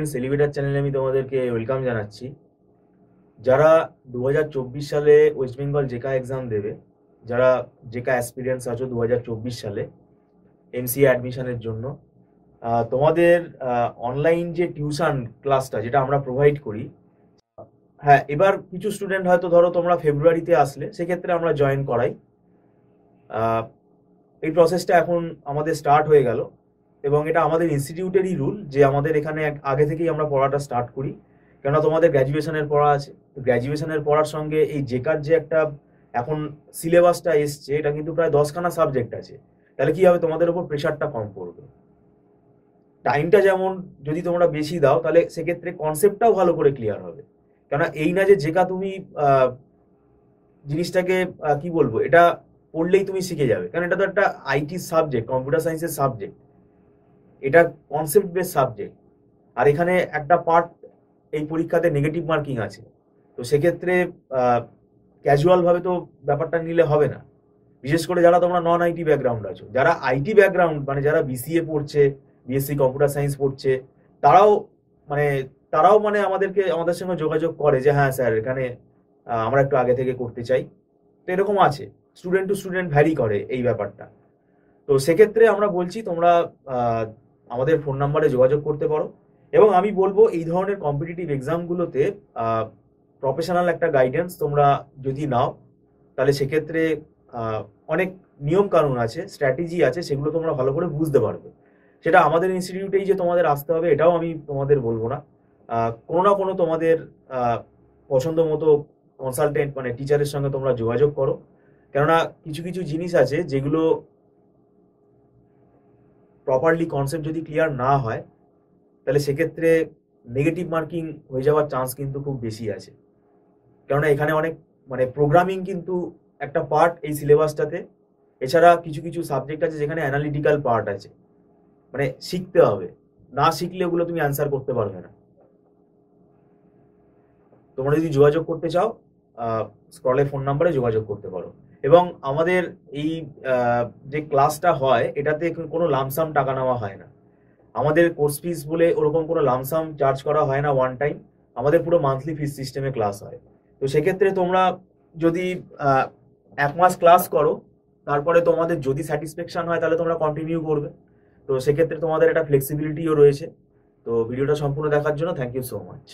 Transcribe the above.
Students elevator চ্যানেলে আমি তোমাদেরকে ওয়েলকাম জানাচ্ছি। যারা 2024 সালে ওয়েস্ট বেঙ্গল জেকা এক্সাম দেবে, যারা জেকা অ্যাসপিরিয়েন্টস আছো 2024 সালে এমসিএ অ্যাডমিশনের জন্য, তোমাদের অনলাইন যে টিউশন ক্লাসটা যেটা আমরা প্রোভাইড করি, হ্যাঁ এবার কিছু স্টুডেন্ট হয়তো ধরো তোমরা ফেব্রুয়ারিতে আসলে, সেক্ষেত্রে আমরা জয়েন করাই। এই প্রসেসটা এখন আমাদের স্টার্ট হয়ে গেল এবং এটা আমাদের ইনস্টিটিউটেরই রুল যে আমাদের এখানে আগে থেকেই আমরা পড়াটা স্টার্ট করি, কেননা তোমাদের গ্র্যাজুয়েশনের পড়া আছে। গ্র্যাজুয়েশনের পড়ার সঙ্গে এই জেকার যে একটা এখন সিলেবাসটা এসছে, এটা কিন্তু প্রায় 10খানা সাবজেক্ট আছে। তাহলে কি হবে, তোমাদের উপর প্রেশারটা কম পড়বে। টাইমটা যেমন যদি তোমরা বেশি দাও, তাহলে সেক্ষেত্রে কনসেপ্টটাও ভালো করে ক্লিয়ার হবে। কেননা এই না যে জেকা তুমি জিনিসটাকে কি বলবো, এটা পড়লেই তুমি শিখে যাবে, কারণ এটা তো একটা আইটি সাবজেক্ট, কম্পিউটার সায়েন্সের সাবজেক্ট, এটা কনসেপ্ট বেস সাবজেক্ট। আর এখানে একটা পার্ট এই পরীক্ষাতে নেগেটিভ মার্কিং আছে, তো সেক্ষেত্রে ক্যাজুয়াল ভাবে তো ব্যাপারটা নিলে হবে না। বিশেষ করে যারা তোমরা নন আইটি ব্যাকগ্রাউন্ড আছো, যারা আইটি ব্যাকগ্রাউন্ড মানে যারা বিসিএ পড়ছে, বিএসসি কম্পিউটার সায়েন্স পড়ছে, তারাও মানে আমাদের সঙ্গে যোগাযোগ করে যে হ্যাঁ স্যার এখানে আমরা একটু আগে থেকে করতে চাই। তো এরকম আছে, স্টুডেন্ট টু স্টুডেন্ট ভ্যারি করে এই ব্যাপারটা। তো সেক্ষেত্রে আমরা বলছি তোমরা আমাদের ফোন নাম্বারে যোগাযোগ করতে পারো। এবং আমি বলবো এই ধরনের কম্পিটিটিভ এক্সামগুলোতে প্রফেশনাল একটা গাইডেন্স তোমরা যদি নাও, তাহলে সেক্ষেত্রে অনেক নিয়ম কানুন আছে, স্ট্র্যাটেজি আছে, সেগুলো তোমরা ভালো করে বুঝতে পারবে। সেটা আমাদের ইনস্টিটিউটেই যে তোমাদের আসতে হবে এটাও আমি তোমাদের বলবো না, কোনো না কোনো তোমাদের পছন্দ মতো কনসালটেন্ট মানে টিচারের সঙ্গে তোমরা যোগাযোগ করো। কেননা কিছু কিছু জিনিস আছে যেগুলো প্রপারলি কনসেপ্ট যদি ক্লিয়ার না হয়, তাহলে সেক্ষেত্রে নেগেটিভ মার্কিং হয়ে যাওয়ার চান্স কিন্তু খুব বেশি আছে। কেননা এখানে অনেক মানে প্রোগ্রামিং কিন্তু একটা পার্ট এই সিলেবাসটাতে। এছাড়া কিছু কিছু সাবজেক্ট আছে যেখানে অ্যানালিটিক্যাল পার্ট আছে, মানে শিখতে হবে, না শিখলে ওগুলো তুমি অ্যান্সার করতে পারবে না। তোমরা যদি যোগাযোগ করতে চাও, স্ক্রলে ফোন নাম্বারে যোগাযোগ করতে পারো। এবং আমাদের এই যে ক্লাসটা হয়, এটাতে কোনো লামসাম টাকা নেওয়া হয় না। আমাদের কোর্স ফিস বলে ওরকম কোনো লামসাম চার্জ করা হয় না ওয়ান টাইম, আমাদের পুরো মান্থলি ফিস সিস্টেমে ক্লাস হয়। তো সেক্ষেত্রে তোমরা যদি 1 মাস ক্লাস করো, তারপরে তোমাদের যদি স্যাটিসফ্যাকশন হয় তাহলে তোমরা কন্টিনিউ করবে। তো সেক্ষেত্রে তোমাদের একটা ফ্লেক্সিবিলিটিও রয়েছে। তো ভিডিওটা সম্পূর্ণ দেখার জন্য থ্যাংক ইউ সো মাচ।